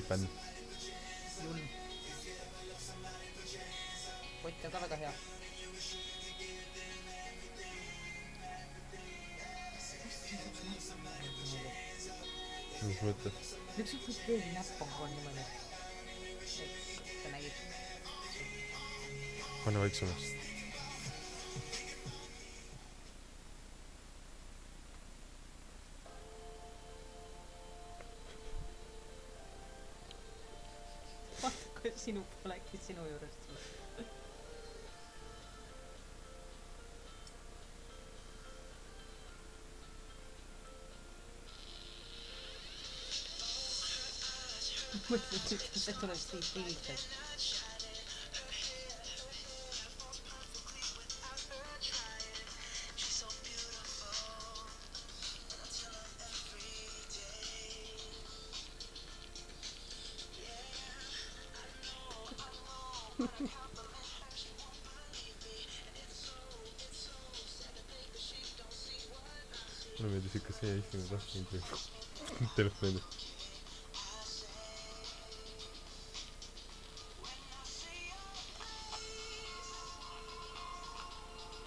fänn. Julm. Kott on ka väga hea. Mis mõttes? Üks kui teil näpp on kogu niimoodi. Sa nägid. Pane vaiksemaks. Vaata, kui sinu polegi sinu juurest. Mõtled, et see tuleb stiiliselt. Mulle meeldis ikka see istina tahtnud telefoni.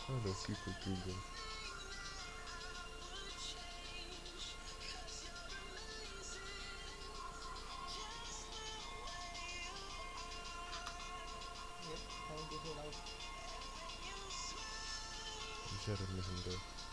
Saada kükkud külge. Jep, ta ongi suur laud. Mis järel me siin teeb?